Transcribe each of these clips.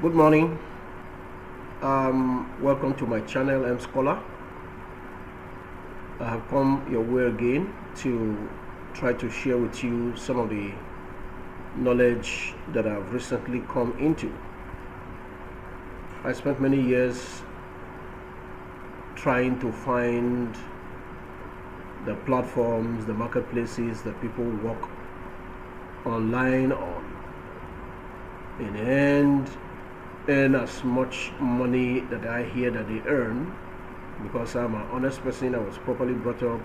Good morning. Welcome to my channel, M Scholar. I have come your way again to try to share with you some of the knowledge that I've recently come into. I spent many years trying to find the platforms, the marketplaces that people work online on, in the end earn as much money that I hear that they earn, because I'm an honest person. I was properly brought up.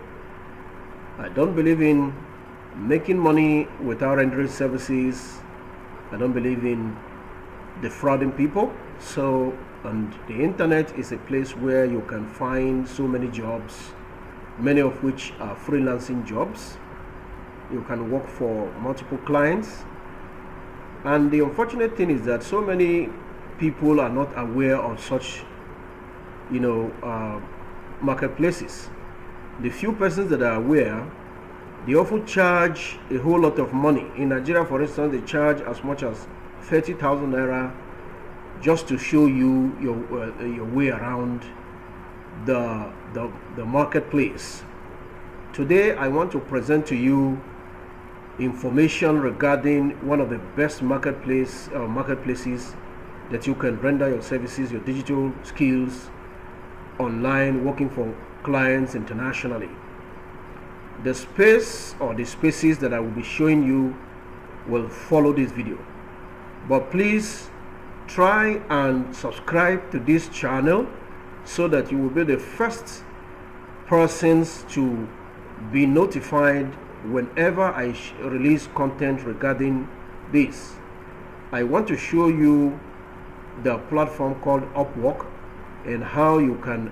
I don't believe in making money without rendering services. I don't believe in defrauding people. So, and the internet is a place where you can find so many jobs, many of which are freelancing jobs. You can work for multiple clients. And the unfortunate thing is that so many people are not aware of such, marketplaces. The few persons that are aware, they often charge a whole lot of money. In Nigeria, for instance, they charge as much as 30,000 Naira just to show you your way around the marketplace. Today, I want to present to you information regarding one of the best marketplaces that you can render your services, your digital skills online, working for clients internationally. The space or the spaces that I will be showing you will follow this video, but please try and subscribe to this channel so that you will be the first persons to be notified whenever I release content regarding this. I want to show you the platform called Upwork and how you can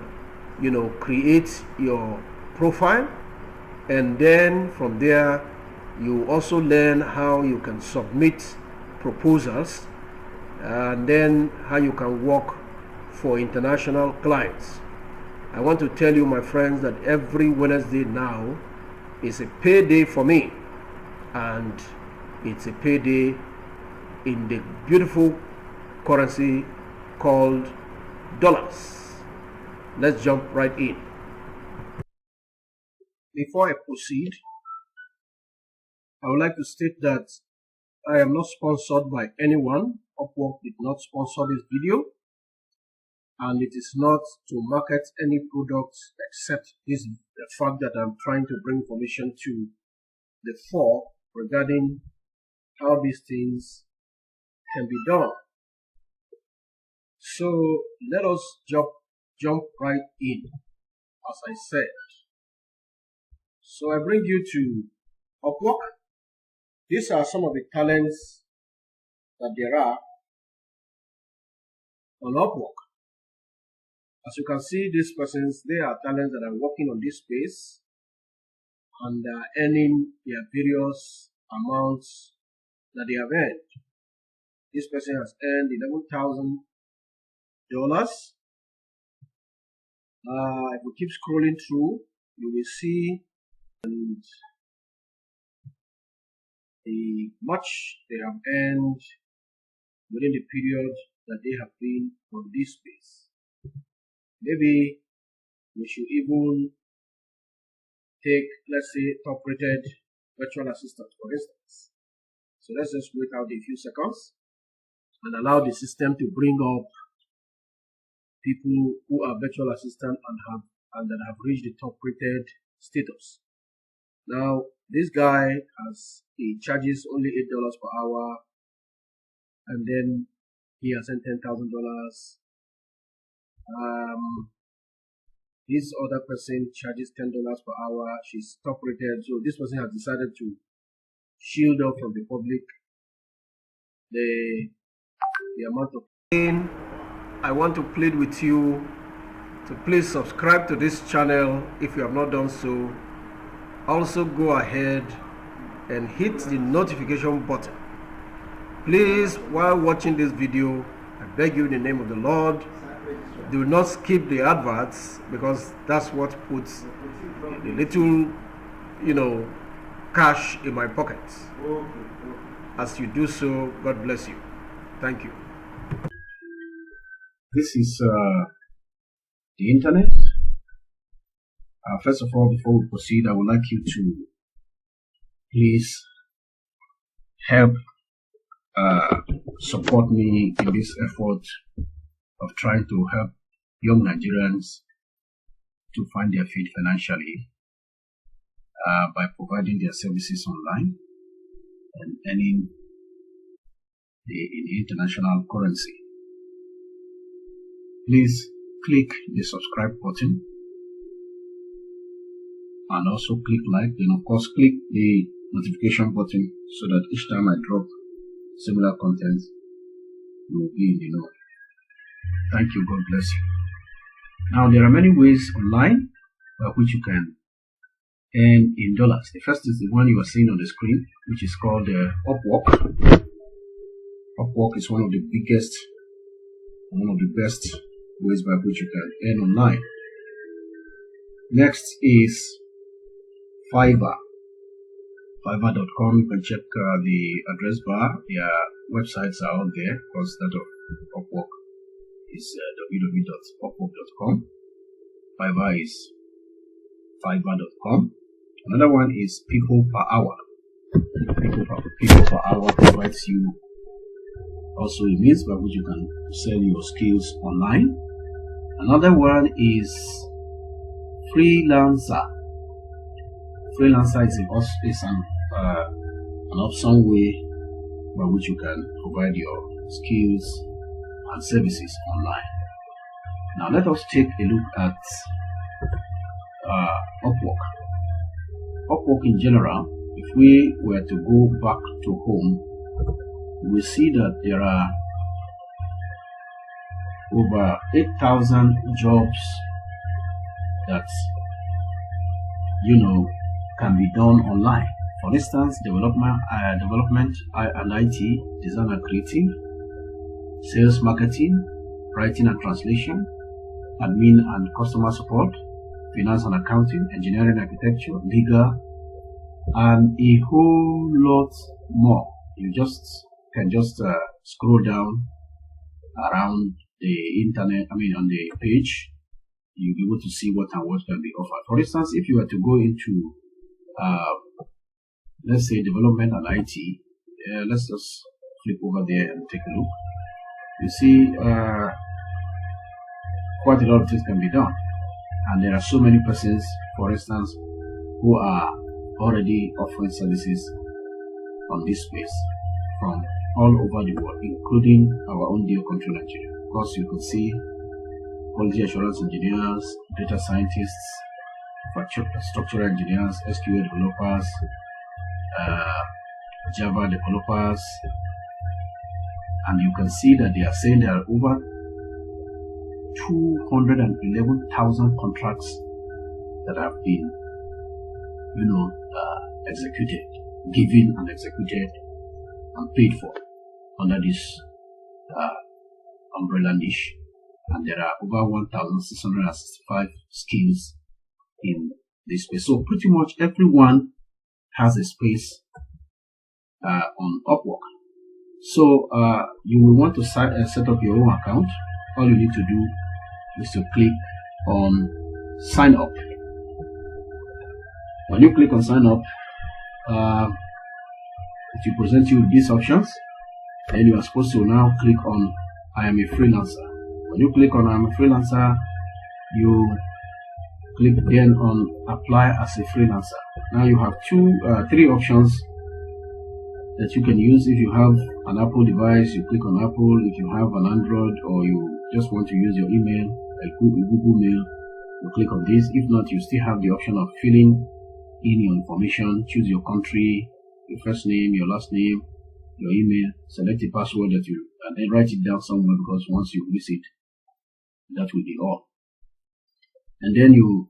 create your profile, and then from there you also learn how you can submit proposals, and then how you can work for international clients. I want to tell you, my friends, that every Wednesday now is a payday for me, and it's a payday in the beautiful currency called dollars. Let's jump right in. Before I proceed, I would like to state that I am not sponsored by anyone. Upwork did not sponsor this video, and it is not to market any product, except the fact that I'm trying to bring information to the fore regarding how these things can be done. So let us jump right in, as I said. So I bring you to Upwork. These are some of the talents that there are on Upwork. As you can see, these persons, they are talents that are working on this space and are earning their various amounts that they have earned. This person has earned $11,000. If we keep scrolling through, you will see the much they have earned within the period that they have been on this space. Maybe we should even take, let's say, top-rated virtual assistant, for instance. So let's just wait out a few seconds and allow the system to bring up people who are virtual assistant and that have reached the top-rated status. Now, this guy he charges only $8 per hour, and then he has earned $10,000. This other person charges $10 per hour. She's top rated. So this person has decided to shield off from the public the amount of pain. I want to plead with you to please subscribe to this channel if you have not done so. Also go ahead and hit the notification button. Please, while watching this video, I beg you in the name of the Lord, do not skip the adverts, because that's what puts the little cash in my pockets. As you do so, God bless you. Thank you. This is the internet. First of all, before we proceed, I would like you to please help support me in this effort of trying to help young Nigerians to find their feet financially by providing their services online and earning in international currency. Please click the subscribe button and also click like, then of course click the notification button so that each time I drop similar content you will be in the know. Thank you. God bless you. Now there are many ways online by which you can earn in dollars. The first is the one you are seeing on the screen, which is called Upwork. Upwork is one of the biggest, one of the best ways by which you can earn online. Next is Fiverr. Fiverr.com. You can check the address bar. Their websites are out there. Of course, that of Upwork is www.upwork.com. Fiverr is Fiverr.com. Another one is People Per Hour. People Per Hour provides you also a means by which you can sell your skills online. Another one is Freelancer. Freelancer is an awesome way by which you can provide your skills and services online. Now let us take a look at Upwork. Upwork in general, if we were to go back to home, we see that there are over 8,000 jobs that can be done online. For instance, development and IT, design and creative, sales marketing, writing and translation, admin and customer support, finance and accounting, engineering, architecture, legal, and a whole lot more. You can just scroll down around the internet, on the page. You'll be able to see what and what can be offered. For instance, if you were to go into let's say development and IT, let's just flip over there and take a look. You see quite a lot of things can be done, and there are so many persons, for instance, who are already offering services on this space from all over the world, including our own dear country Nigeria. Of course, you could see quality assurance engineers, data scientists, structural engineers, SQL developers, Java developers, and you can see that they are saying there are over 211,000 contracts that have been, executed, given and executed and paid for under this umbrella niche, and there are over 1,665 skills in this space. So pretty much everyone has a space on Upwork. So you will want to set up your own account. All you need to do is to click on sign up. When you click on sign up, it will present you with these options. Then you are supposed to now click on I am a freelancer. When you click on I am a freelancer, you click then on apply as a freelancer. Now you have three options that you can use. If you have an Apple device, you click on Apple. If you have an Android, or you just want to use your email, like Google Mail, you click on this. If not, you still have the option of filling in your information. Choose your country, your first name, your last name, your email, select a password and then write it down somewhere, because once you miss it, that will be all. And then you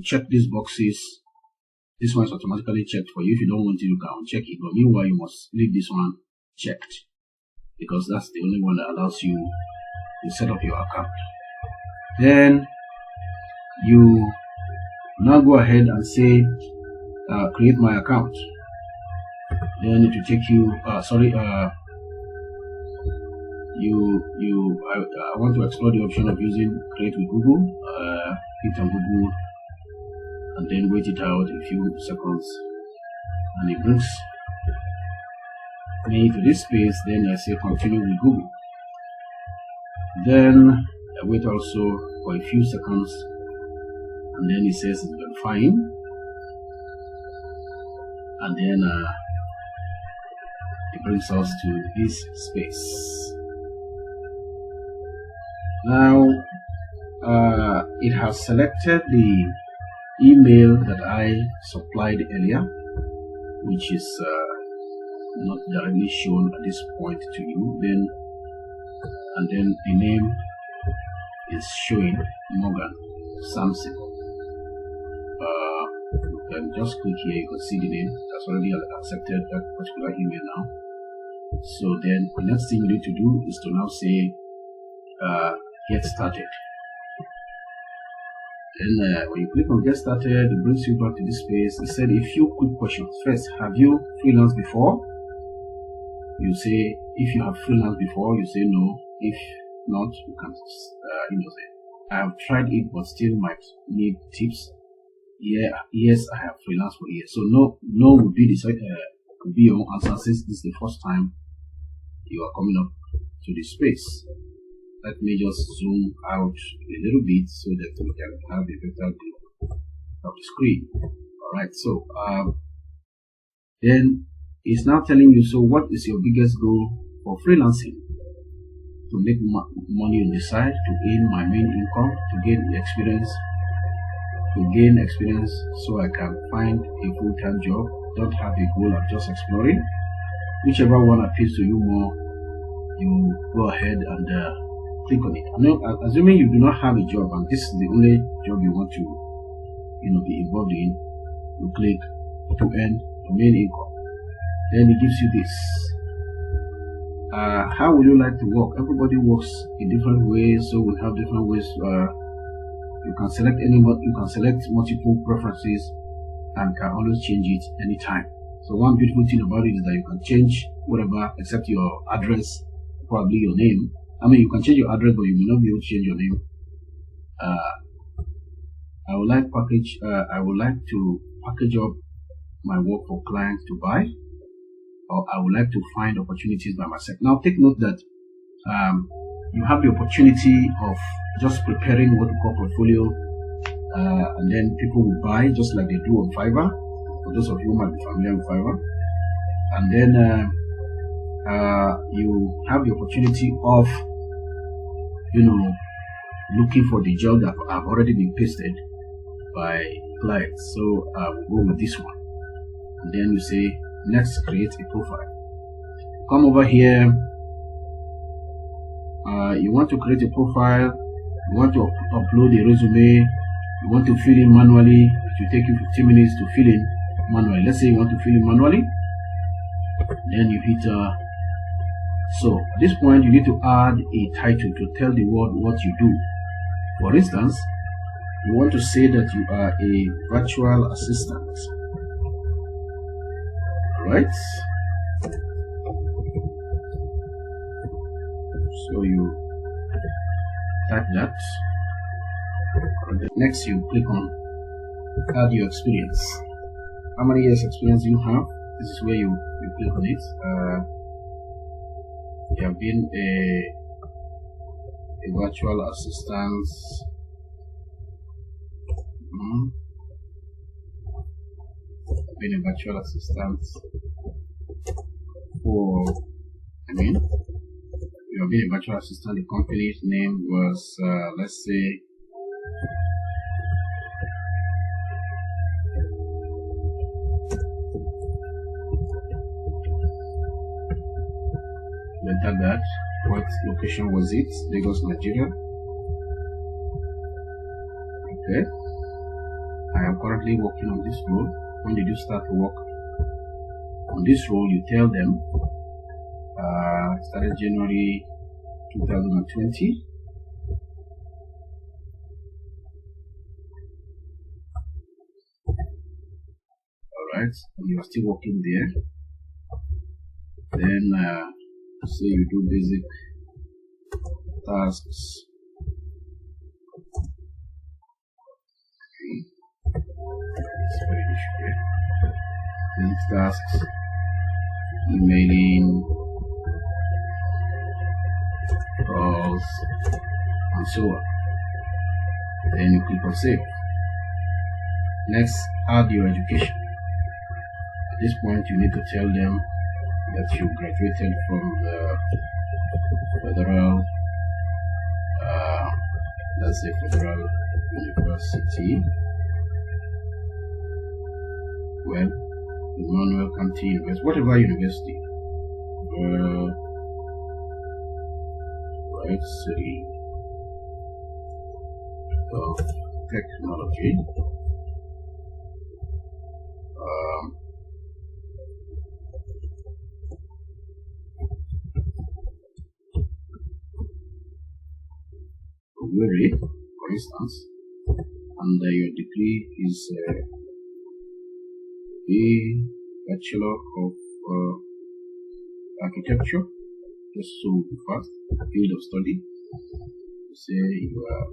check these boxes. This one is automatically checked for you. If you don't want it, you can uncheck it, but meanwhile you must leave this one checked, because that's the only one that allows you to set up your account. Then you now go ahead and say create my account. Then it will take you I want to explore the option of using create with Google. Hit on Google and then wait it out a few seconds, and it brings me to this space. Then I say continue with Google. Then I wait also for a few seconds, and then it says it's verifying, and then it brings us to this space. Now it has selected the email that I supplied earlier, which is not directly shown at this point to you. And then the name is showing Morgan Samson. You can just click here, you can see the name that's already accepted that particular email now. So then the next thing you need to do is to now say get started. Then when you click on get started, it brings you back to this space. It said a few quick questions. First, have you freelanced before? You say, if you have freelanced before, you say no. If not, you can say, I have tried it but still might need tips. Yeah, yes, I have freelanced for years. So no would be could be your own answer, since this is the first time you are coming up to this space. Let me just zoom out a little bit so that we can have a better view of the screen. Alright, so then it's now telling you, so what is your biggest goal for freelancing? To make money on the side, to earn my main income, to gain experience, so I can find a full-time job. Don't have a goal, I'm just exploring. Whichever one appeals to you more, you go ahead and click on it. Assuming you do not have a job and this is the only job you want to be involved in, you click to earn your main income. Then it gives you this. How would you like to work? Everybody works in different ways, so we have different ways. You can select multiple preferences and can always change it anytime. So one beautiful thing about it is that you can change whatever except your address, probably your name. You can change your address, but you may not be able to change your name. I would like to package up my work for clients to buy, or I would like to find opportunities by myself. Now take note that you have the opportunity of just preparing what we call portfolio, and then people will buy just like they do on Fiverr, for those of you who might be familiar with Fiverr. And then you have the opportunity of looking for the job that have already been pasted by clients. So we'll go with this one, and then you say next, create a profile. Come over here. You want to create a profile, you want to upload a resume, you want to fill in manually. It will take you 15 minutes to fill in manually. Let's say you want to fill in manually, then you hit so at this point you need to add a title to tell the world what you do. For instance, you want to say that you are a virtual assistant. Alright, so you type that. Next you click on add your experience. How many years experience you have? This is where you click on it. You have been a virtual assistant been a virtual assistant for you have been a virtual assistant. The company's name was let's say enter that. What location was it? Lagos, Nigeria. Okay. I am currently working on this role. When did you start to work on this role? You tell them started January 2020. Alright, you are still working there. Then say you do basic tasks. Then tasks, emailing, calls, and so on. Then you click on save. Next, add your education. At this point, you need to tell them that you graduated from the federal, let's say federal university. Well, Emmanuel County University, whatever university. Right, City of Technology. For instance, and your degree is a Bachelor of Architecture, just so fast, field of study. Say you are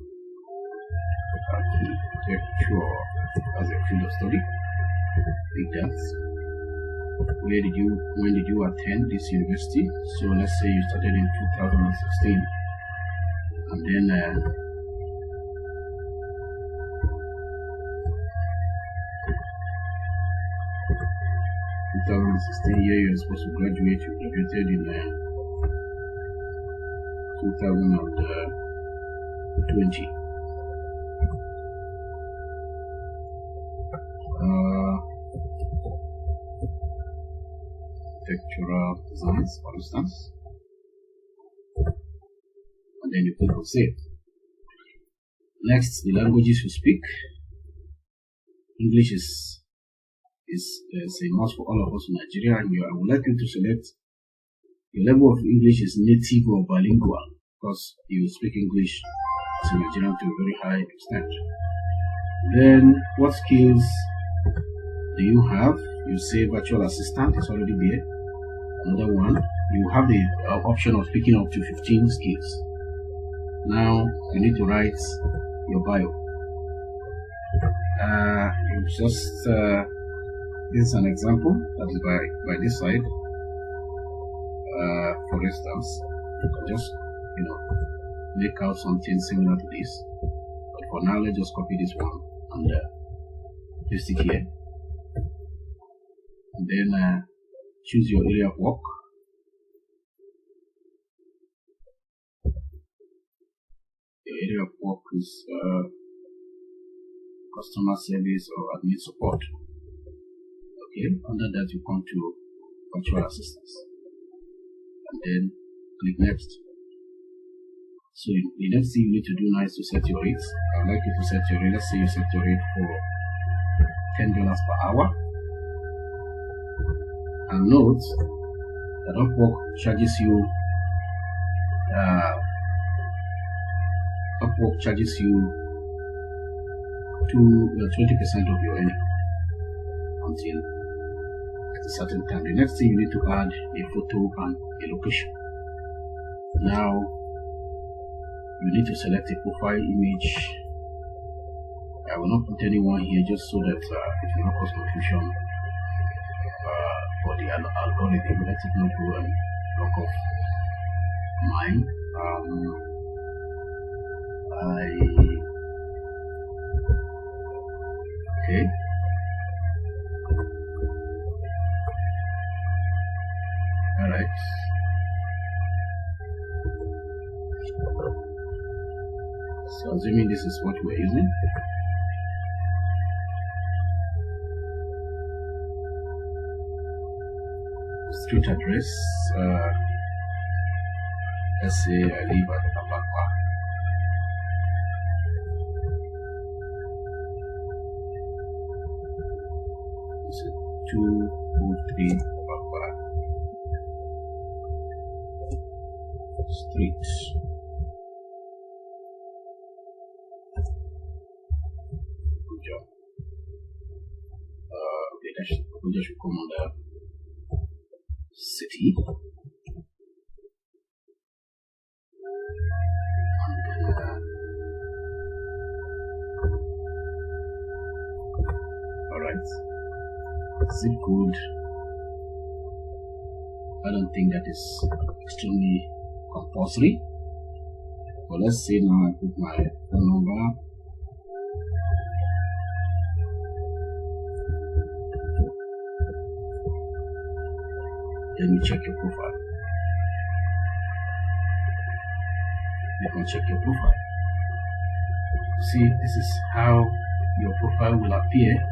architecture as a field of study. Like that. When did you attend this university? So let's say you started in 2016, and then 2016 year you're supposed to graduate. You graduated in 2020. Architectural designs, for instance, and then you click on save. Next, the languages you speak. English is a must for all of us in Nigeria, and I would like you to select your level of English is native or bilingual, because you speak English as a Nigerian to a very high extent. Then, what skills do you have? You say virtual assistant is already there. Another one, you have the option of picking up to 15 skills. Now, you need to write your bio. You just this is an example that is by this side. For instance, you can just make out something similar to this. But for now, let's just copy this one and paste it here. And then choose your area of work. Your area of work is customer service or admin support. Okay, under that you come to virtual assistance and then click next. So the next thing you need to do now is to set your rates. I would like you to set your rate. Let's say you set your rate for $10 per hour. And note that Upwork charges you 20% of your earning until at a certain time. The next thing you need to add a photo and a location. Now you need to select a profile image. I will not put anyone here just so that it will not cause confusion for the algorithm. Let it not go and block off mine. Okay. Alright. So assuming this is what we're using. Street address. Let's say I live at Abakwa. It's 203 Abakwa Street. Good job. That should come under city. right? Zip code, I don't think that is extremely compulsory. But let's say now I put my phone number. Then you check your profile. You can check your profile. See, this is how your profile will appear.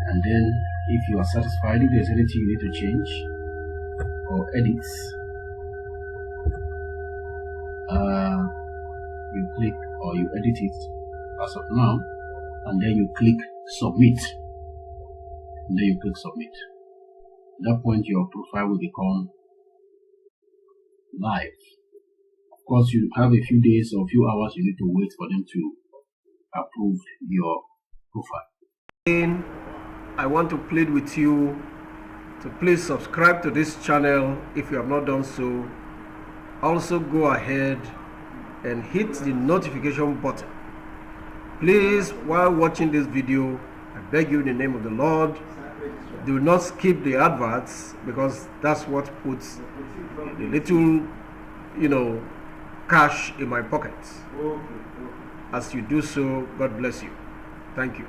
And then if you are satisfied, if there's anything you need to change or edit, you click or you edit it as of now, and then you click submit. And then you click submit. At that point, your profile will become live. Of course, you have a few days or a few hours you need to wait for them to approve your profile. Again, I want to plead with you to please subscribe to this channel if you have not done so. Also go ahead and hit the notification button. Please, while watching this video, I beg you in the name of the Lord, do not skip the adverts, because that's what puts the little, cash in my pocket. As you do so, God bless you. Thank you.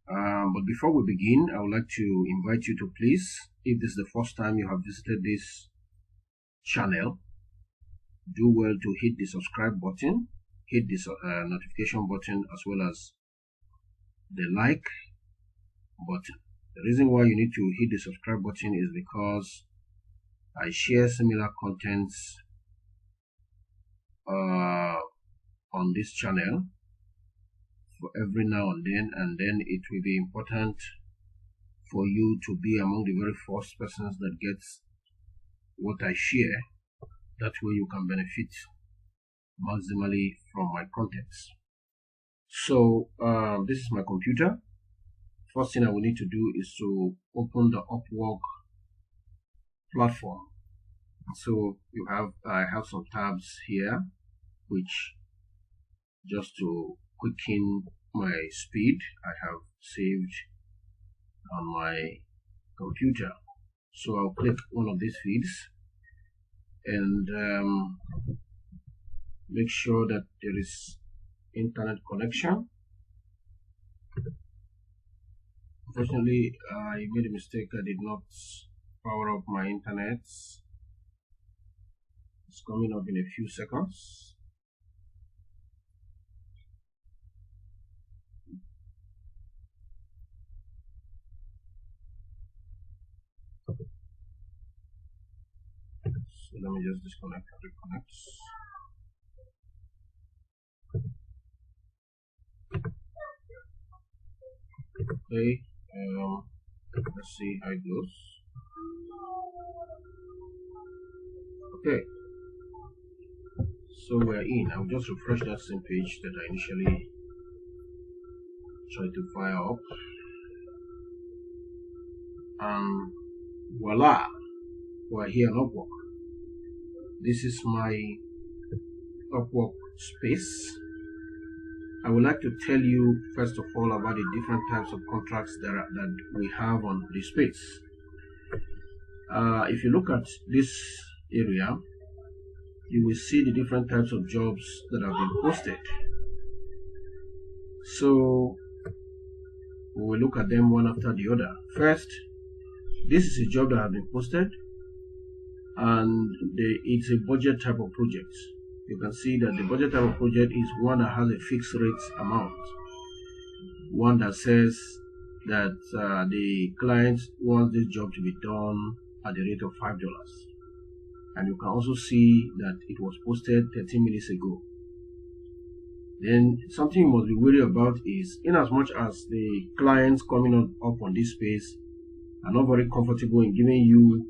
But before we begin, I would like to invite you to please, if this is the first time you have visited this channel, do well to hit the subscribe button, hit the notification button, as well as the like button. The reason why you need to hit the subscribe button is because I share similar contents on this channel for every now and then it will be important for you to be among the very first persons that gets what I share. That way you can benefit maximally from my contents. So this is my computer. First thing I will need to do is to open the Upwork platform. So I have some tabs here, which just to quicken my speed, I have saved on my computer. So I'll click one of these feeds and make sure that there is internet connection. Unfortunately, I made a mistake. I did not power up my internet. It's coming up in a few seconds. So let me just disconnect and reconnect. Okay, let's see how it goes. Okay, so we're in. I'll just refresh that same page that I initially tried to fire up, and voila, we're here on Upwork. This is my Upwork space. I would like to tell you first of all about the different types of contracts that we have on this space. If you look at this area, you will see the different types of jobs that have been posted. So we will look at them one after the other. First, this is a job that has been posted, and it's a budget type of project. You can see that the budget type of project is one that has a fixed rate amount, one that says that the client wants this job to be done at the rate of $5. And you can also see that it was posted 13 minutes ago. Then something you must be wary about is, in as much as the clients coming up on this space are not very comfortable in giving you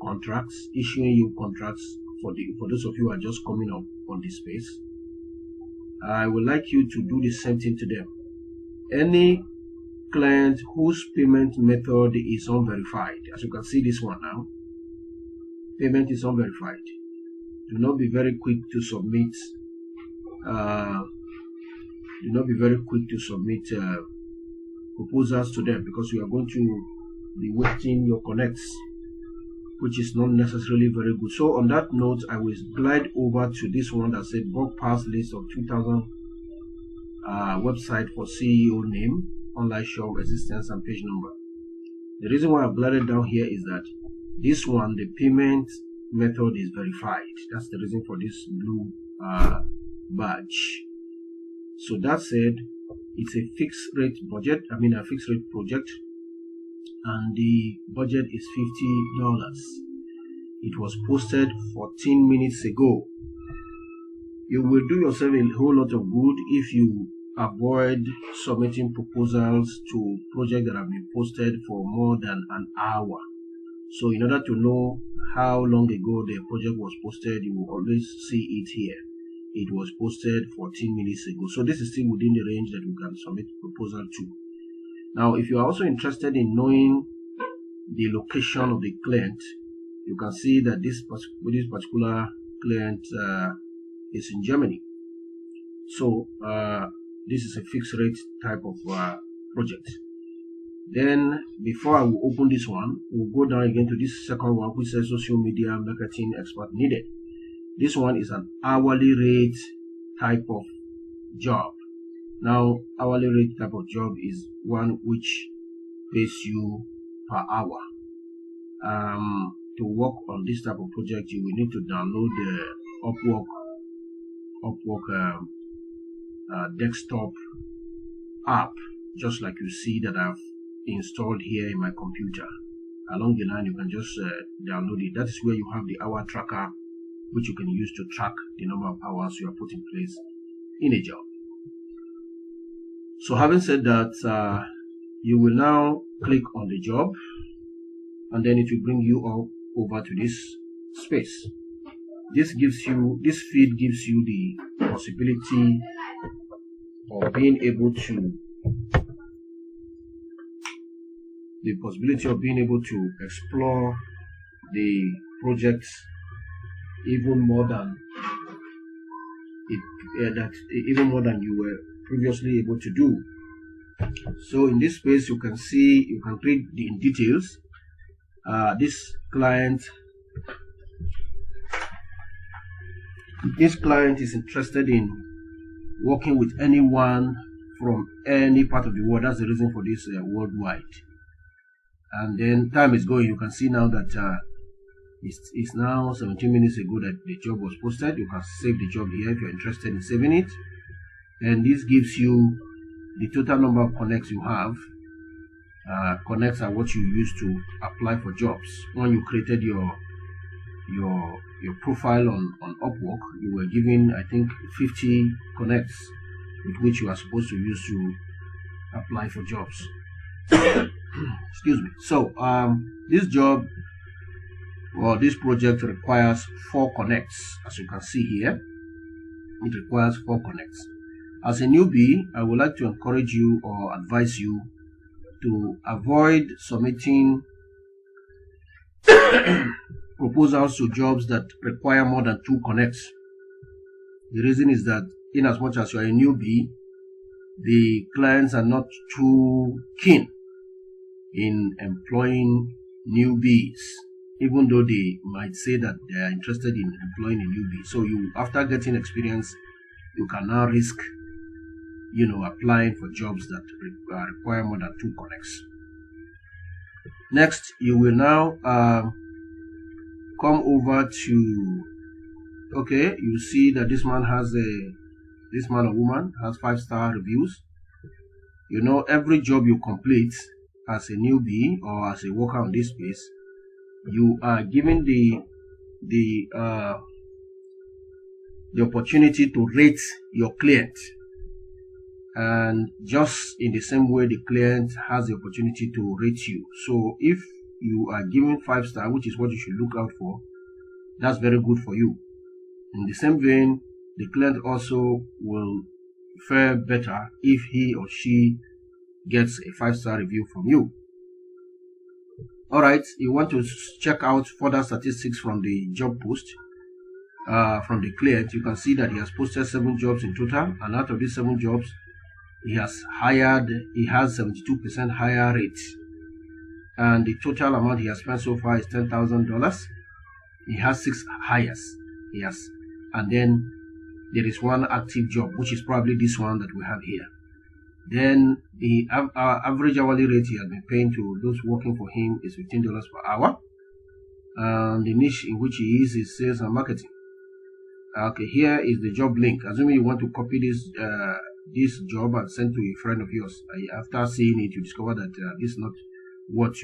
contracts, issuing you contracts for those of you who are just coming up on this space, I would like you to do the same thing to them. Any client whose payment method is unverified, as you can see this one now, payment is unverified, do not be very quick to submit do not be very quick to submit proposals to them, because you are going to be wasting your connects, which is not necessarily very good. So on that note, I will glide over to this one that said bulk pass list of 2000 website for CEO name, online shop, existence, and page number. The reason why I've glided down here is that this one, the payment method is verified. That's the reason for this blue badge. So that said, it's a fixed rate budget, a fixed rate project, and the budget is $50. It was posted 14 minutes ago. You will do yourself a whole lot of good if you avoid submitting proposals to projects that have been posted for more than an hour. So in order to know how long ago the project was posted, you will always see it here. It was posted 14 minutes ago. So this is still within the range that you can submit proposal to. Now, if you are also interested in knowing the location of the client, you can see that this particular client is in Germany. So this is a fixed rate type of project. Then before I will open this one, we'll go down again to this second one, which says social media marketing expert needed. This one is an hourly rate type of job. Now, hourly rate type of job is one which pays you per hour. To work on this type of project, you will need to download the Upwork desktop app, just like you see that I've installed here in my computer. Along the line, you can just download it. That is where you have the hour tracker, which you can use to track the number of hours you have put in place in a job. So having said that, you will now click on the job, and then it will bring you all over to this space. This feed gives you the possibility of being able to explore the projects even more than you were previously able to do. So in this space, you can read the details. This client is interested in working with anyone from any part of the world. That's the reason for this worldwide. And then time is going. You can see now that it's now 17 minutes ago that the job was posted. You can save the job here if you're interested in saving it. And this gives you the total number of connects you have. Connects are what you use to apply for jobs. When you created your profile on Upwork, you were given, I think, 50 connects with which you are supposed to use to apply for jobs. Excuse me. So this job or this project requires 4 connects. As you can see here, it requires 4 connects. As a newbie, I would like to encourage you or advise you to avoid submitting proposals to jobs that require more than 2 connects. The reason is that in as much as you are a newbie, the clients are not too keen in employing newbies, even though they might say that they are interested in employing a newbie. So after getting experience, you can now risk applying for jobs that require more than 2 connects. Next, you will now come over to, you see that this man or woman has 5-star reviews. Every job you complete as a newbie or as a worker on this space, you are given the opportunity to rate your client. And just in the same way, the client has the opportunity to rate you. So if you are given 5-star, which is what you should look out for, that's very good for you. In the same vein, the client also will fare better if he or she gets a 5-star review from you. Alright, you want to check out further statistics from the job post from the client. You can see that he has posted 7 jobs in total, and out of these 7 jobs, he has 72% higher rate, and the total amount he has spent so far is $10,000. He has 6 hires, yes, and then there is one active job, which is probably this one that we have here. Then the average hourly rate he has been paying to those working for him is $15 per hour. And the niche in which he is sales and marketing. Okay, here is the job link. Assuming you want to copy this job and send to a friend of yours. After seeing it, you discover that this is not what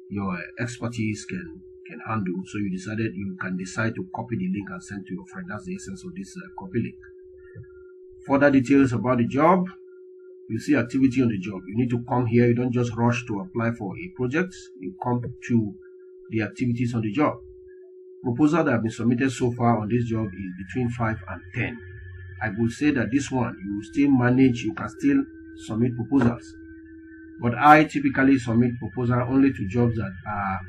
your expertise can handle. So you can decide to copy the link and send to your friend. That's the essence of this copy link. Further details about the job. You see activity on the job. You need to come here. You don't just rush to apply for a project. You come to the activities on the job. Proposal that have been submitted so far on this job is between 5 and 10. I would say that this one you can still submit proposals. But I typically submit proposal only to jobs that are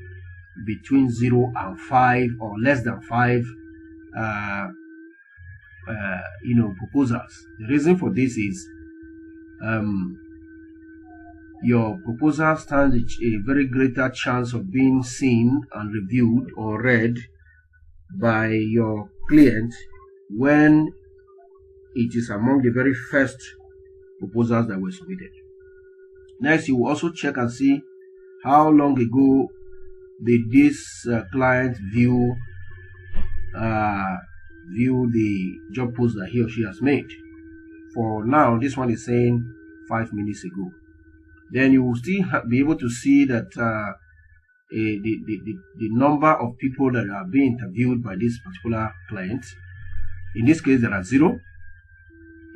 between 0 and 5 or less than 5 proposals. The reason for this is your proposal stands a very greater chance of being seen and reviewed or read by your client when it is among the very first proposals that were submitted. Next, you will also check and see how long ago did this client view the job post that he or she has made. For now, this one is saying 5 minutes ago. Then you will still be able to see that the number of people that are being interviewed by this particular client. In this case, there are 0.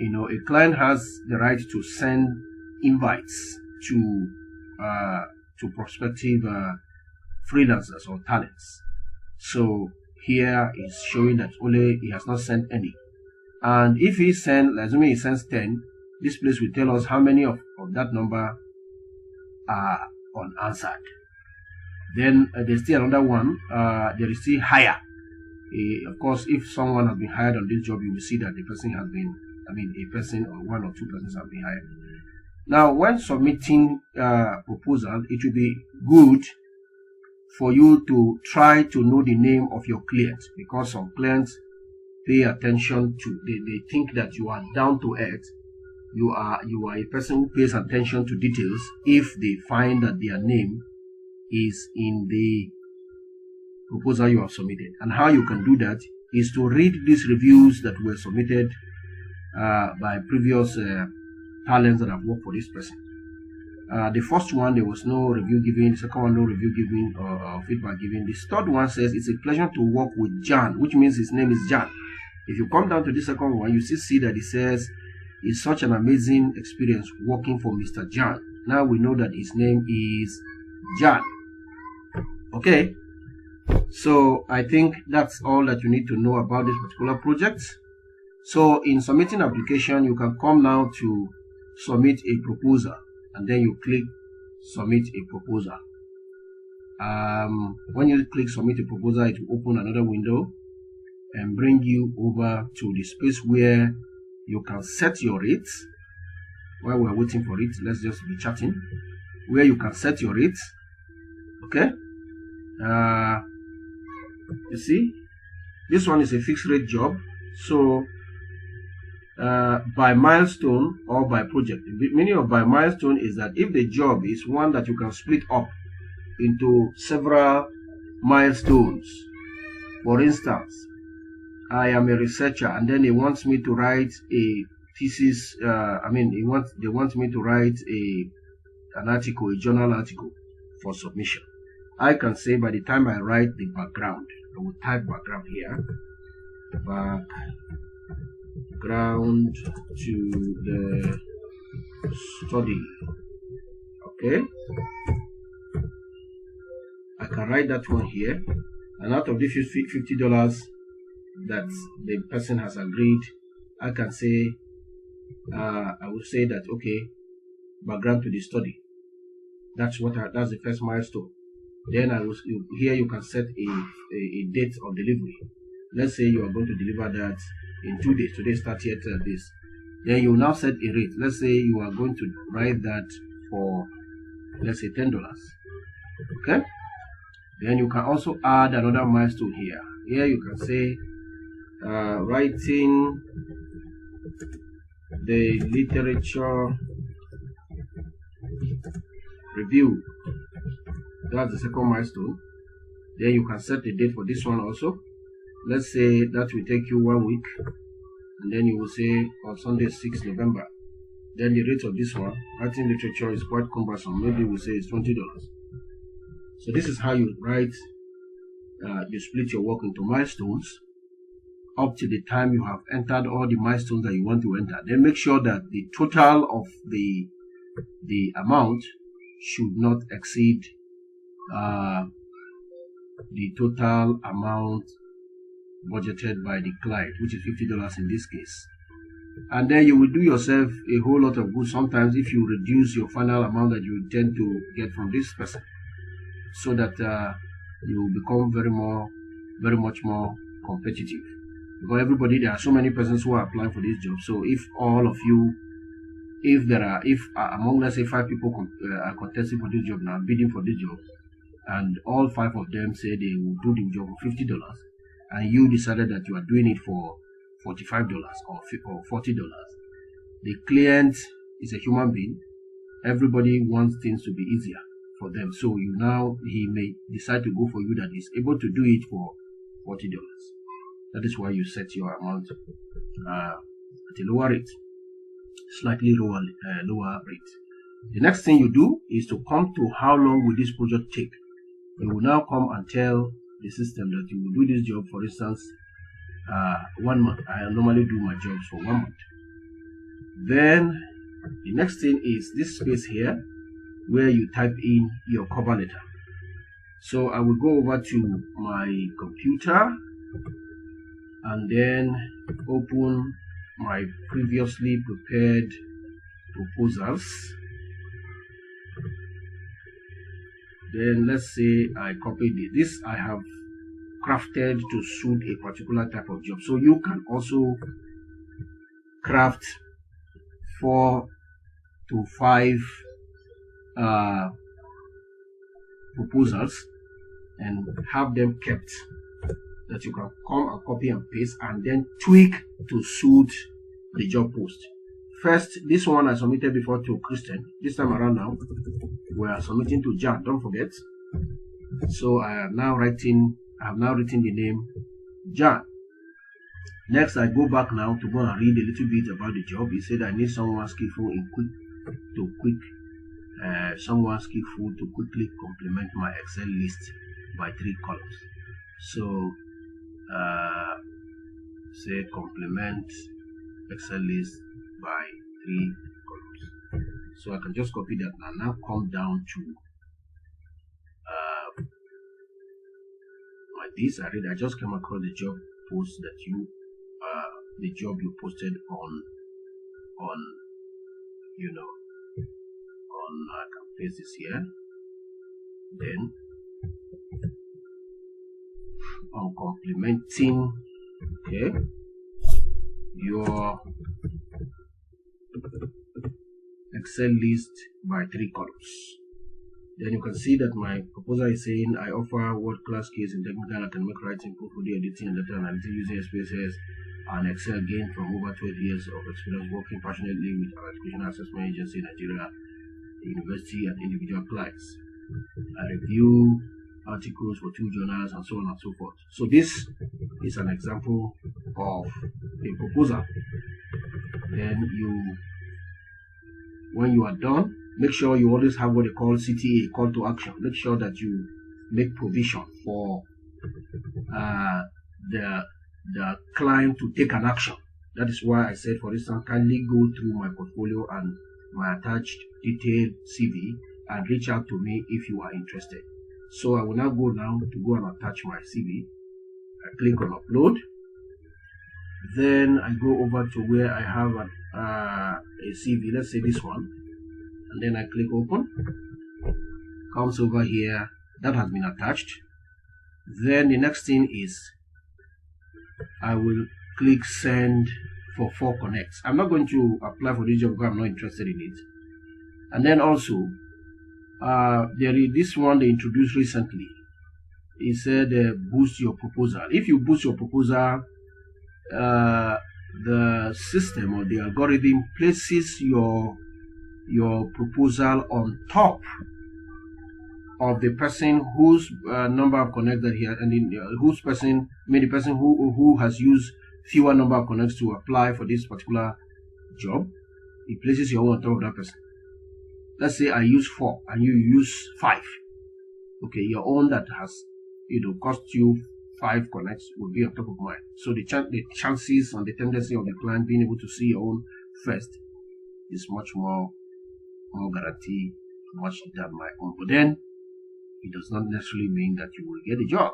A client has the right to send invites to prospective freelancers or talents. So here is showing that only he has not sent any. And if he sends, assuming he sends 10, this place will tell us how many of that number are unanswered. Then there's still another one. There is still hire. Of course, if someone has been hired on this job, you will see that the person has been, a person or 1 or 2 persons have been hired. Now, when submitting proposal, it will be good for you to try to know the name of your client, because some clients pay attention to, they think that you are down to earth. You are a person who pays attention to details if they find that their name is in the proposal you have submitted. And how you can do that is to read these reviews that were submitted by previous talents that have worked for this person. The first one, there was no review given. The second one, no review given or feedback given. The third one says, it's a pleasure to work with Jan, which means his name is Jan. If you come down to the second one, you see that it says, it's such an amazing experience working for Mr. Jan. Now we know that his name is Jan. Okay, so I think that's all that you need to know about this particular project. So in submitting application, you can come now to submit a proposal, and then you click submit a proposal. When you click submit a proposal, it will open another window and bring you over to the space where you can set your rates. While we're waiting for it, let's just be chatting, where you can set your rates. Okay, you see, this one is a fixed rate job. So by milestone or by project. The meaning of by milestone is that if the job is one that you can split up into several milestones. For instance, I am a researcher, and then he wants me to write a thesis. They want me to write an article, a journal article for submission. I can say by the time I write the background, I will type background here. Background to the study. Okay. I can write that one here, and out of this $50 that the person has agreed, I can say, I will say that, okay, background to the study. That's the first milestone. Then here you can set a date of delivery. Let's say you are going to deliver that in 2 days. Today is 30th this. Then you now set a rate. Let's say you are going to write that for, let's say, $10. Okay. Then you can also add another milestone here. Here you can say writing the literature review. That's the second milestone. Then you can set the date for this one also. Let's say that will take you 1 week, and then you will say on Sunday 6 November. Then the rate of this one, writing literature, is quite cumbersome. Maybe we'll say it's $20. So this is how you write, you split your work into milestones up to the time you have entered all the milestones that you want to enter. Then make sure that the total of the amount should not exceed the total amount budgeted by the client, which is $50 in this case. And then you will do yourself a whole lot of good sometimes if you reduce your final amount that you intend to get from this person, so that you will become very much more competitive. Because there are so many persons who are applying for this job. So if all of you, if among, let's say, 5 people are contesting for this job now, bidding for this job, and all 5 of them say they will do the job for $50, and you decided that you are doing it for $45 or $40, the client is a human being. Everybody wants things to be easier for them. So he may decide to go for you that is able to do it for $40. That is why you set your amount at a lower rate, slightly lower rate. The next thing you do is to come to how long will this project take. You will now come and tell the system that you will do this job, for instance, 1 month. I normally do my jobs for 1 month. Then the next thing is this space here where you type in your cover letter. So I will go over to my computer and then open my previously prepared proposals. Then let's say I copied it. This I have crafted to suit a particular type of job. So you can also craft 4 to 5 proposals and have them kept, that you can come and copy and paste and then tweak to suit the job post. First, this one I submitted before to Christian. This time around now, we are submitting to Jan, don't forget. So I have now written the name Jan. Next, I go back now to go and read a little bit about the job. He said I need someone skillful to quickly complement my Excel list by 3 columns. So say complement Excel list by 3 columns. So I can just copy that and now come down to like this. I just came across the job post that the job you posted on I can paste this here. Then on complementing your Excel list by 3 columns. Then you can see that my proposal is saying I offer world-class skills in technical and academic writing, portfolio editing, and data analytics using experiences and Excel gained from over 12 years of experience working passionately with our educational assessment agency in Nigeria, the university, and individual clients. I review articles for 2 journals and so on and so forth. So this is an example of a proposal. Then when you are done, make sure you always have what they call CTA, call to action. Make sure that you make provision for the client to take an action. That is why I said, for instance, kindly go through my portfolio and my attached detailed CV and reach out to me if you are interested. So I will now go and attach my CV. I click on upload. Then I go over to where I have a CV, let's say this one, and then I click open. Comes over here, that has been attached. Then the next thing is I will click send for 4 connects. I'm not going to apply for this job because I'm not interested in it. And then also, there is this one they introduced recently. It said boost your proposal. If you boost your proposal, the system or the algorithm places your proposal on top of the person whose number of connects that he has, and the person who has used fewer number of connects to apply for this particular job. It places your own on top of that person. Let's say I use 4 and you use 5. Okay, your own that has cost you 5 connects will be on top of mine. So the chances and the tendency of the client being able to see your own first is much more guaranteed much than my own. But then it does not necessarily mean that you will get a job.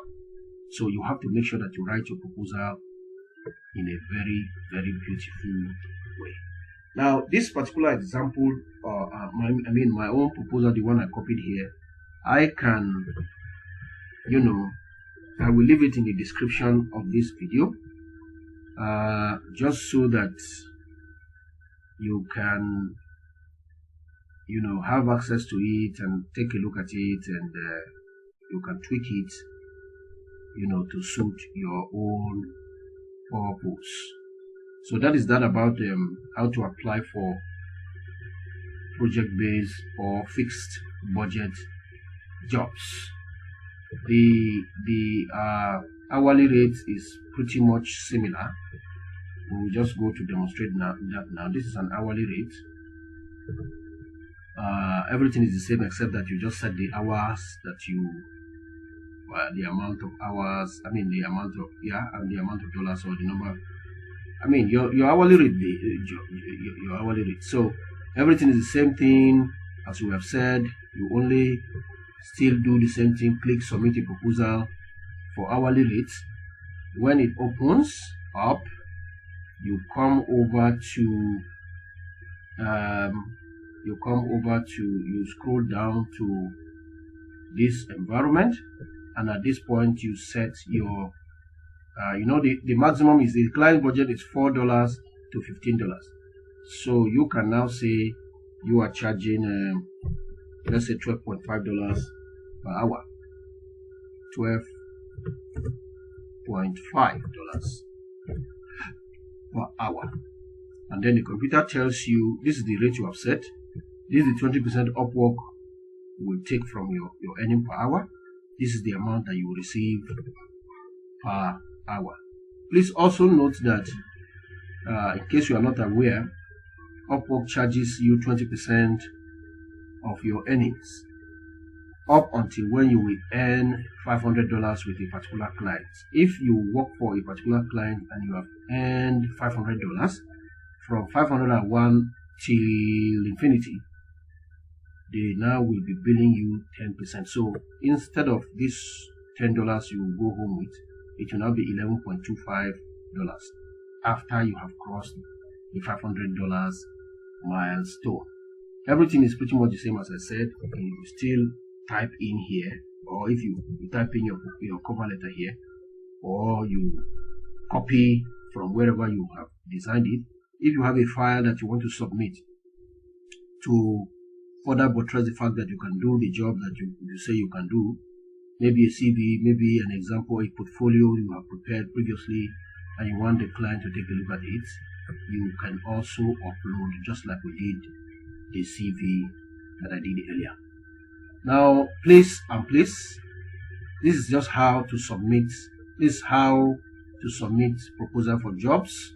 So you have to make sure that you write your proposal in a very, very beautiful way. Now, this particular example, my own proposal, the one I copied here, I can, I will leave it in the description of this video, just so that you can, have access to it and take a look at it, and you can tweak it, to suit your own purpose. So that is that about how to apply for project-based or fixed budget jobs. The hourly rate is pretty much similar. We'll just go to demonstrate now. This is an hourly rate. Everything is the same except that you just set the hours that you, the amount of hours. And the amount of dollars, or the number. Your hourly rate, your hourly rate. So everything is the same thing as we have said. You only still do the same thing. Click submit a proposal for hourly rates. When it opens up, you come over to you scroll down to this environment, and at this point you set your the maximum is, the client budget is $4 to $15. So you can now say you are charging let's say $12.5 per hour. $12.5 per hour. And then the computer tells you this is the rate you have set. This is the 20% Upwork will take from your earning per hour. This is the amount that you will receive per hour. Please also note that in case you are not aware, Upwork charges you 20% of your earnings up until when you will earn $500 with a particular client. If you work for a particular client and you have earned $500, from 501 till infinity, they now will be billing you 10%. So instead of this $10 you will go home with, it will now be $11.25 after you have crossed the $500 milestone. Everything is pretty much the same as I said. You still type in here, or if you type in your cover letter here, or you copy from wherever you have designed it. If you have a file that you want to submit to further buttress the fact that you can do the job that you say you can do, maybe a CV, maybe an example, a portfolio you have prepared previously, and you want the client to take a look at it, you can also upload, just like we did the CV that I did earlier. Now, please, this is just how to submit. This is how to submit proposal for jobs.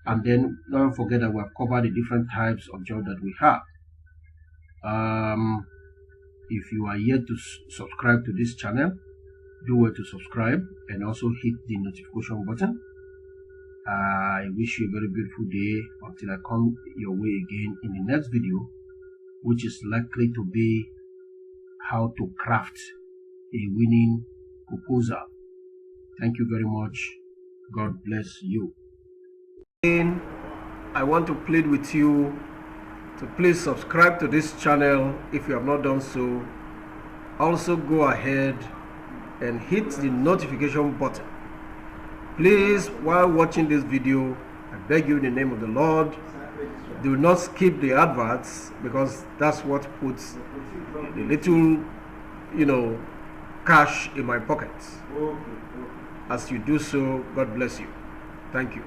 And then don't forget that we have covered the different types of jobs that we have. If you are yet to subscribe to this channel, do well to subscribe and also hit the notification button. I wish you a very beautiful day until I come your way again in the next video, which is likely to be how to craft a winning proposal. Thank you very much. God bless you. I want to plead with you to please subscribe to this channel if you have not done so. Also go ahead and hit the notification button. Please, while watching this video, I beg you in the name of the Lord, do not skip the adverts, because that's what puts a little, cash in my pockets. As you do so, God bless you. Thank you.